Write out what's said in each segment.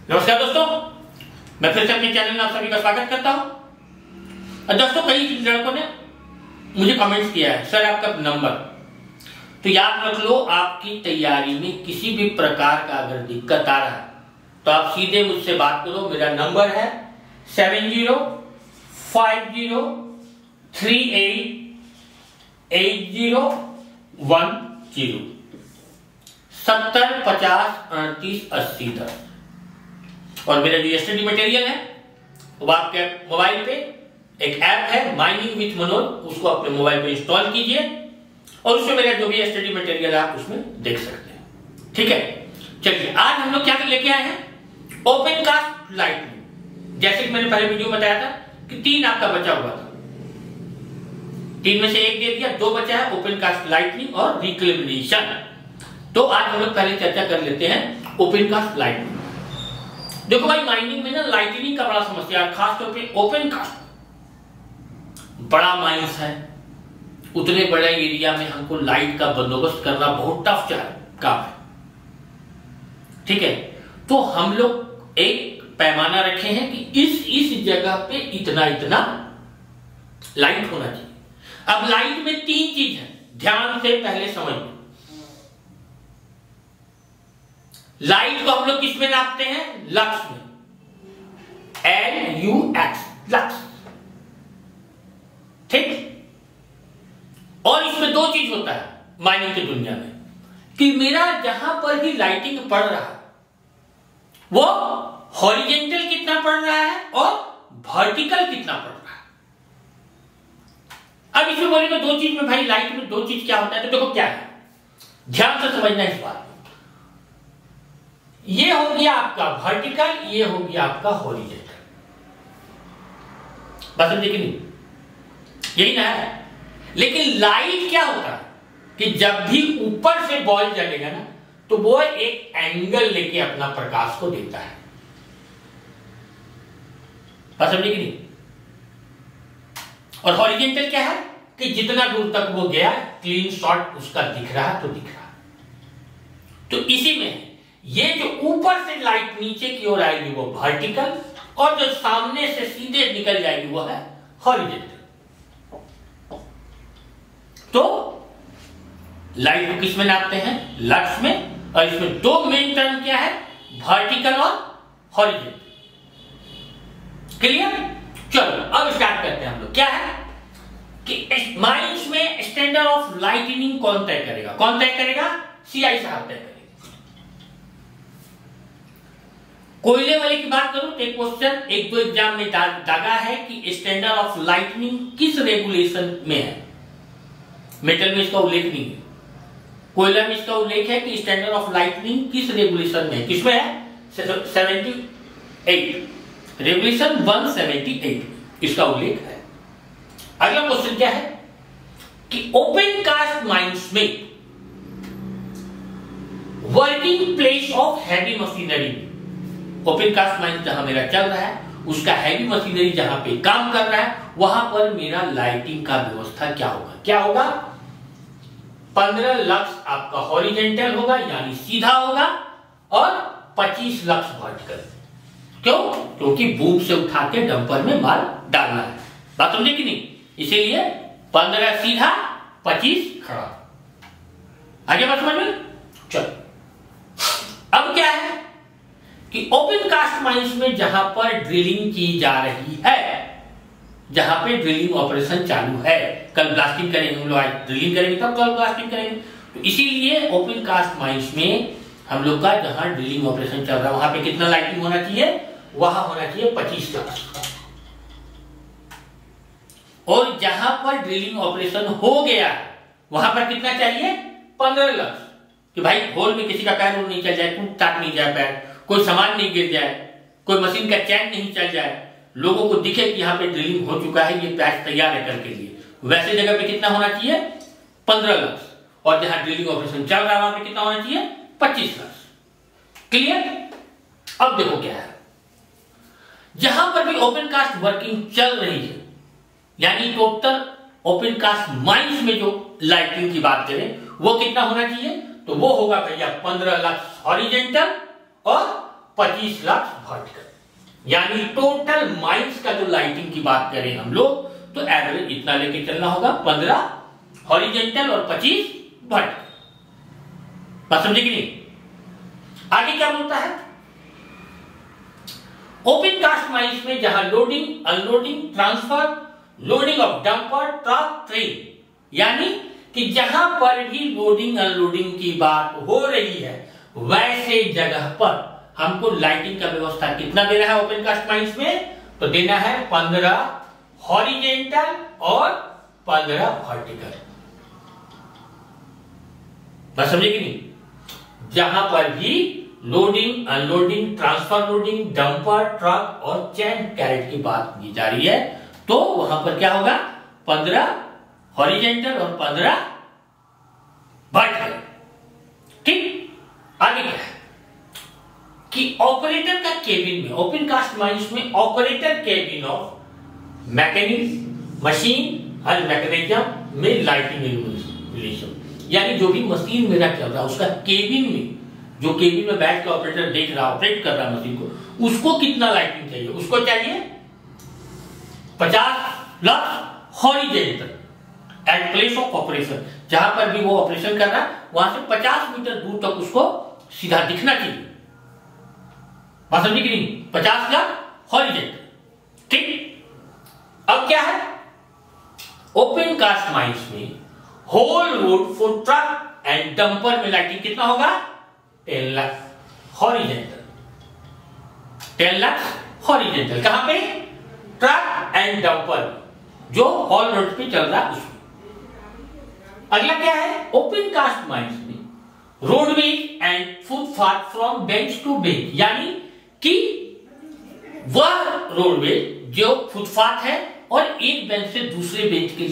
नमस्कार दोस्तों, मैं फिर से अपने चैनल में आप सभी का स्वागत करता हूं। दोस्तों, कई लड़कों ने मुझे कमेंट्स किया है, सर आपका नंबर। तो याद रख लो, आपकी तैयारी में किसी भी प्रकार का अगर दिक्कत आ रहा है तो आप सीधे मुझसे बात करो। मेरा नंबर है 7050388010 7050388010। और मेरा जो स्टडी मटेरियल है वो आपके मोबाइल पे एक ऐप है माइनिंग विथ मनोज, उसको अपने मोबाइल पे इंस्टॉल कीजिए और उसमें मेरा जो भी स्टडी मटेरियल है आप उसमें देख सकते हैं। ठीक है, चलिए आज हम लोग क्या लेके आए हैं, ओपन कास्ट लाइटनिंग। जैसे कि मैंने पहले वीडियो बताया था कि 3 आपका बचा हुआ था, 3 में से 1 दे दिया, 2 बचा है, ओपन कास्ट लाइटनिंग और रिक्लेमेशन। तो आज हम लोग पहले चर्चा कर लेते हैं ओपन कास्ट लाइटनिंग। देखो भाई, माइनिंग में ना लाइटनिंग का बड़ा समस्या है, खासतौर पे ओपन कास्ट। बड़ा माइंस है, उतने बड़े एरिया में हमको लाइट का बंदोबस्त करना बहुत टफ काम है। ठीक है, तो हम लोग एक पैमाना रखे हैं कि इस जगह पे इतना लाइट होना चाहिए। अब लाइट में 3 चीज है, ध्यान से पहले समझ लो। लाइट को हम लोग किस में नापते हैं, लक्स में, LUX, लक्स। ठीक, और इसमें 2 चीज होता है माइनिंग की दुनिया में कि मेरा जहां पर भी लाइटिंग पड़ रहा है वो हॉरिजेंटल कितना पड़ रहा है और वर्टिकल कितना पड़ रहा है। अब इसमें बोलेंगे 2 चीज में, भाई लाइट में 2 चीज क्या होता है, तो देखो क्या है, ध्यान से समझना इस बात। ये हो गया आपका वर्टिकल, ये हो गया आपका हॉरिजेंटल। बस समझे कि नहीं, यही ना है। लेकिन लाइट क्या होता है कि जब भी ऊपर से बॉल जलेगा ना तो वो एक एंगल लेके अपना प्रकाश को देता है। बस समझे कि नहीं। और हॉरिजेंटल क्या है कि जितना दूर तक वो गया क्लीन शॉट उसका दिख रहा है तो दिख रहा है। तो इसी में ये जो ऊपर से लाइट नीचे की ओर आएगी वो वर्टिकल, और जो सामने से सीधे निकल जाएगी वो है हॉरिजेंटल। तो लाइट को किस में नापते हैं, लक्स में। और इसमें 2 मेन टर्म क्या है, वर्टिकल और हॉरिजेंटल। क्लियर। चलो अब स्टार्ट करते हैं हम लोग। क्या है कि माइंस में स्टैंडर्ड ऑफ लाइटनिंग कौन तय करेगा, CI साहब तय करेगा। कोयले वाले की बात करूं तो एक क्वेश्चन 1-2 एग्जाम में दागा है कि स्टैंडर्ड ऑफ लाइटनिंग किस रेगुलेशन में है। मेटल में इसका उल्लेख नहीं है, कोयला में इसका उल्लेख है कि स्टैंडर्ड ऑफ लाइटनिंग किस रेगुलेशन में है। किसमें है, 78, रेगुलेशन 178 इसका उल्लेख है। अगला क्वेश्चन क्या है कि ओपन कास्ट माइंस में working place of heavy machinery. Open cast mines जहां मेरा चल रहा है उसका हैवी मशीनरी जहां पे काम कर रहा है वहां पर मेरा लाइटिंग का व्यवस्था क्या होगा 15 लक्स आपका हॉरिजेंटल होगा यानी सीधा होगा, और 25 लक्स वर्टिकल। क्यों, क्योंकि बूम से उठा के डंपर में माल डालना है। बात समझे कि नहीं, इसीलिए 15 सीधा 25 खड़ा। आगे बात समझ में। चलो अब क्या है कि ओपन कास्ट माइंस में जहां पर ड्रिलिंग की जा रही है, जहां पे ड्रिलिंग ऑपरेशन चालू है, कल ब्लास्टिंग करेंगे हम लोग, आज ड्रिलिंग करेंगे तब कल ब्लास्टिंग करेंगे। तो इसीलिए ओपन कास्ट माइंस में हम लोग का जहां ड्रिलिंग ऑपरेशन चल रहा है वहां पे कितना लाइटिंग होना चाहिए, वहां होना चाहिए 25 लक्स। और जहां पर ड्रिलिंग ऑपरेशन हो गया वहां पर कितना चाहिए, 15 लक्स। कि भाई होल में किसी का पैर नहीं चल जाए, टूट टाट नहीं जाए पैर, कोई सामान नहीं गिर जाए, कोई मशीन का चैन नहीं चल जाए, लोगों को दिखे कि यहां पे ड्रिलिंग हो चुका है, ये पैच तैयार है करके लिए, वैसे जगह पे कितना होना चाहिए, 15 लक्स। और जहां ड्रिलिंग ऑपरेशन चल रहा है वहां पे कितना होना चाहिए, 25 लक्स। क्लियर। अब देखो क्या है, जहां पर भी ओपन कास्ट वर्किंग चल रही है यानी टोटल ओपन कास्ट माइंस में जो लाइटिंग की बात करें वो कितना होना चाहिए, तो वो होगा भैया 15 लक्स हॉरिजेंटल और 25 लाख वर्टिकल। यानी टोटल माइंस का जो लाइटिंग की बात करें हम लोग तो एवरेज इतना लेके चलना होगा, 15 हॉरिजॉन्टल और 25 वर्टिकल। बात समझे कि नहीं? आगे क्या बोलता है? ओपन कास्ट माइंस में जहां loading, unloading, transfer, loading of dumper, truck, train, यानी कि जहां पर भी लोडिंग अनलोडिंग की बात हो रही है वैसे जगह पर हमको लाइटिंग का व्यवस्था कितना देना है ओपन कास्ट माइंस में? तो देना है 15 हॉरिजॉन्टल और 15 वर्टिकल। बात समझे कि नहीं? जहां पर भी loading, unloading, transfer loading, dumper, truck और चैन कैरेट की बात की जा रही है तो वहां पर क्या होगा? 15 हॉरिजॉन्टल और 15 वर्टिकल। ठीक, आगे क्या है कि ऑपरेटर का केबिन में, ओपन कास्ट माइंस में operator cabin of mechanism, machine और मैकेनिज्म में लाइटिंग इल्यूमिनेशन, यानी जो भी मशीन मेरा चल रहा है उसका केबिन में, जो केबिन में बैठ के ऑपरेटर देख रहा, ऑपरेट कर रहा मशीन को, उसको कितना लाइटिंग चाहिए? उसको चाहिए 50 lakh horizontal at place of operation, जहां पर भी वो ऑपरेशन कर रहा है वहां से 50 मीटर दूर तक उसको सीधा दिखना चाहिए। बात समझी कि नहीं? 50 लाख हॉरिजॉन्टल। ठीक, अब क्या है? ओपन कास्ट माइंस में haul road for truck and dumper में लाइटिंग कितना होगा? 10 लाख हॉरिजॉन्टल। 10 लाख हॉरिजॉन्टल कहां पे? ट्रक एंड डंपर जो हॉल रोड पे चल रहा है उसमें। अगला क्या है? ओपन कास्ट माइंस में roadways and footpath from bench to bench, यानी कि वह रोडवेज जो फुटपाथ है और एक बेंच से दूसरे बेंच के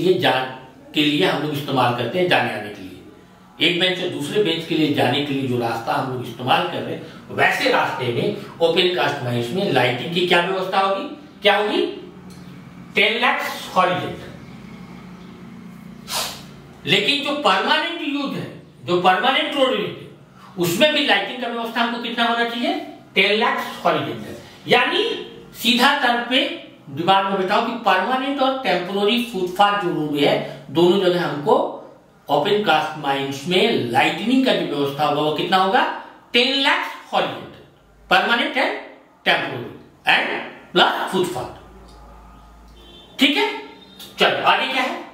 लिए हम लोग इस्तेमाल करते हैं जाने आने के लिए। एक बेंच से दूसरे बेंच के लिए जाने के लिए जो रास्ता हम लोग इस्तेमाल कर रहे हैं वैसे रास्ते में ओपन कास्ट माइंस में लाइटिंग की क्या व्यवस्था होगी? क्या होगी? 10 लाख हॉरिजॉन्टल। लेकिन जो परमानेंट यूज है, जो परमानेंट रोडवेज है, उसमें भी लाइटिंग का व्यवस्था हमको कितना होना चाहिए? 10 लाख हॉरिजॉन्टल। यानी सीधा तौर पे दिमाग में बैठाओ कि परमानेंट और टेम्पोररी फुटपाथ जो रोड है दोनों जगह हमको ओपन कास्ट माइंस में लाइटनिंग का जो व्यवस्था होगा वो कितना होगा? 10 lakh horizontal, permanent and temporary and plus footpath. ठीक है, चलो आगे क्या है?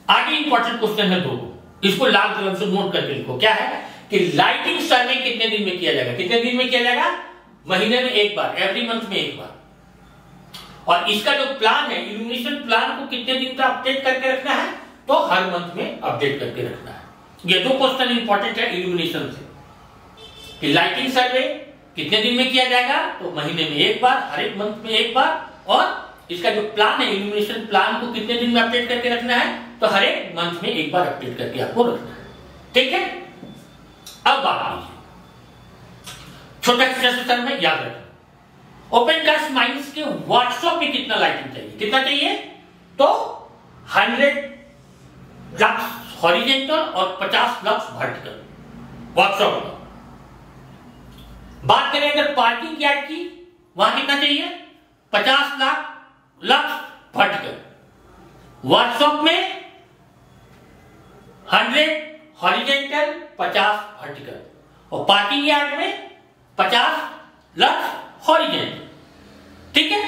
आगे इंपॉर्टेंट क्वेश्चन है दो, इसको लाल कलम से नोट करके लिखो। क्या है कि लाइटिंग सर्वे कितने दिन में किया जाएगा? कितने दिन में किया जाएगा? महीने में एक बार, एवरी मंथ में एक बार। और इसका जो प्लान है, इल्यूमिनेशन प्लान को कितने दिन तक अपडेट करके रखना है? तो हर मंथ में अपडेट करके रखना है। ये दो क्वेश्चन इंपॉर्टेंट है इल्यूमिनेशन से कि लाइटिंग सर्वे कितने दिन में किया जाएगा? तो महीने में एक बार, हर एक मंथ में एक बार। और इसका जो प्लान है, इल्यूमिनेशन प्लान को कितने दिन में अपडेट करके रखना है? तो हर एक मंथ में एक बार अपडेट करके आपको रखना है। ठीक है, अब बात कीजिए छोटा सेशन में, याद रखें ओपन कास्ट माइंस के वर्कशॉप में कितना लाइटिंग चाहिए? कितना चाहिए? तो 100 लाख हॉरिजॉन्टल और 50 लाख वर्टिकल वर्कशॉप में। बात करें अगर पार्किंग यार्ड की, वहां कितना चाहिए? 50 लाख वर्टिकल। वर्कशॉप में 100 हॉरिजॉन्टल, 50 वर्टिकल। और पार्किंग यार्ड में 50 लाख हॉरिजॉन्टल। ठीक है,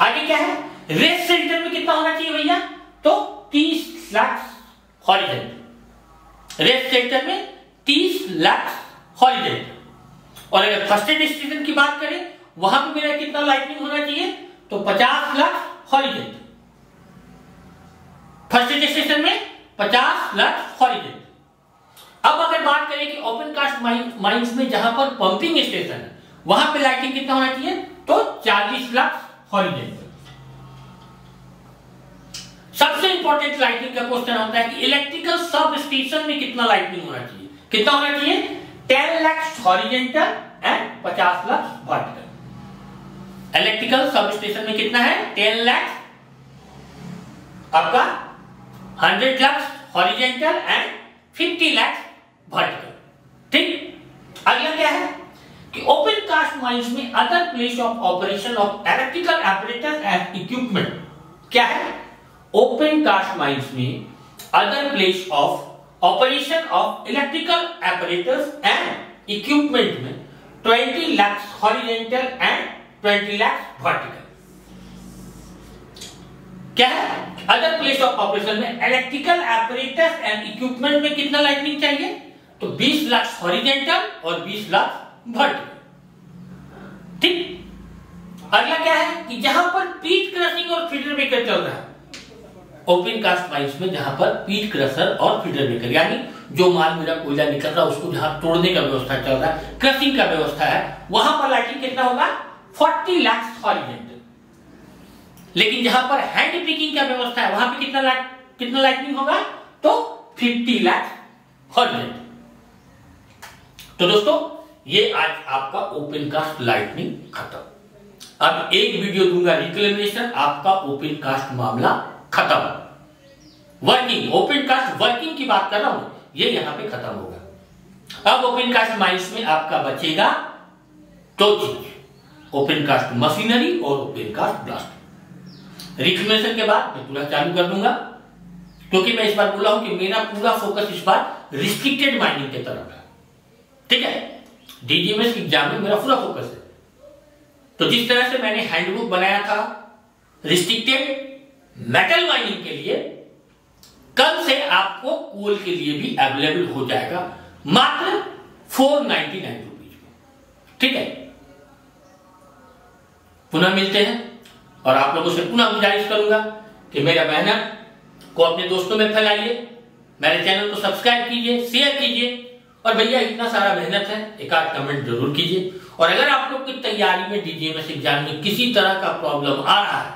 आगे क्या है? रेस्ट सेंटर में कितना होना चाहिए भैया? तो 30 लाख हॉरिजॉन्टल। रेस्ट सेंटर में 30 लाख हॉरिजॉन्टल। और अगर फर्स्ट एड स्टेशन की बात करें वहां पे मेरा कितना लाइटनिंग होना चाहिए? तो 50 lakh horizontal. First aid station में 50 लाख हॉरिजॉन्टल। अब अगर बात करें कि ओपन कास्ट माइंस में जहां पर पंपिंग स्टेशन है वहां पे लाइटिंग कितना होना चाहिए? तो 40 लाख हॉरिजॉन्टल। सबसे इंपॉर्टेंट लाइटिंग का क्वेश्चन होता है कि इलेक्ट्रिकल सब स्टेशन में कितना लाइटिंग होना चाहिए? कितना होना चाहिए? 10 lakh horizontal and 50 lakh vertical. Electrical sub station में कितना है? 10 लाख, आपका 100 lakh horizontal and 50 lakh vertical. ठीक, अगला क्या है कि ओपन कास्ट माइंस में other place of operation of electrical apparatus and equipment क्या है? ओपन कास्ट माइंस में other place of operation of electrical apparatus and equipment में 20 lakhs horizontal and 20 lakhs vertical. क्या है? अदर प्लेस ऑफ ऑपरेशन में electrical apparatus and equipment में कितना lightning चाहिए? तो 20 लाख हॉरिजॉन्टल और 20 लाख वर्टिकल। ठीक। अगला क्या है कि जहां पर पीट क्रशिंग और फीडर मेकर चल रहा है, ओपन कास्ट माइंस में जहां पर पीट क्रशर और फीडर मेकर यानी जो माल मेरा कोयला निकल रहा है उसको जहां तोड़ने का व्यवस्था चल रहा है, क्रशिंग का व्यवस्था है, वहां पर लाइटिंग कितना होगा? 40 लाख हॉरिजॉन्टल। लेकिन जहां पर हैंड पिकिंग का व्यवस्था है वहां पे कितना लाइटनिंग होगा? तो 50 लाख हॉरिजॉन्टल। तो दोस्तों ये आज आपका ओपन कास्ट लाइटनिंग खत्म। अब एक वीडियो दूंगा रिक्लेमेशन, आपका ओपन कास्ट मामला खत्म। वर्किंग, ओपन कास्ट वर्किंग की बात कर रहा हूं, ये यहां पे खत्म होगा। अब ओपन कास्ट माइंस में आपका बचेगा दो चीज, ओपन कास्ट मशीनरी और ओपन कास्ट ब्लास्ट। रिक्लेमेशन के बाद मैं पूरा चालू कर दूंगा, क्योंकि मैं इस बार बोला हूं कि मेरा पूरा फोकस इस बार रिस्ट्रिक्टेड माइनिंग की तरफ है। ठीक है, डीजीएमएस एग्जाम में मेरा पूरा फोकस है। तो जिस तरह से मैंने हैंडबुक बनाया था रिस्ट्रिक्टेड मेटल माइनिंग के लिए, कल से आपको कोल के लिए भी अवेलेबल हो जाएगा मात्र 499 रुपीज में। ठीक है, पुनः मिलते हैं और आप लोगों से पुनः गुजारिश करूंगा कि मेरा मेहनत को अपने दोस्तों में फैलाइए, मेरे चैनल को सब्सक्राइब कीजिए, शेयर कीजिए, और भैया इतना सारा मेहनत है एक आध कमेंट जरूर कीजिए। और अगर आप लोग की तैयारी में डीजीएमएस एग्जाम में किसी तरह का प्रॉब्लम आ रहा है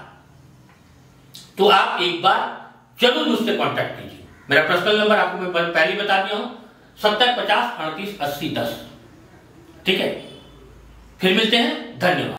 तो आप एक बार जरूर मुझसे कांटेक्ट कीजिए। मेरा पर्सनल नंबर आपको मैं पहले बता दिया हूं, 70 50 38 80 10। ठीक है, फिर मिलते हैं, धन्यवाद।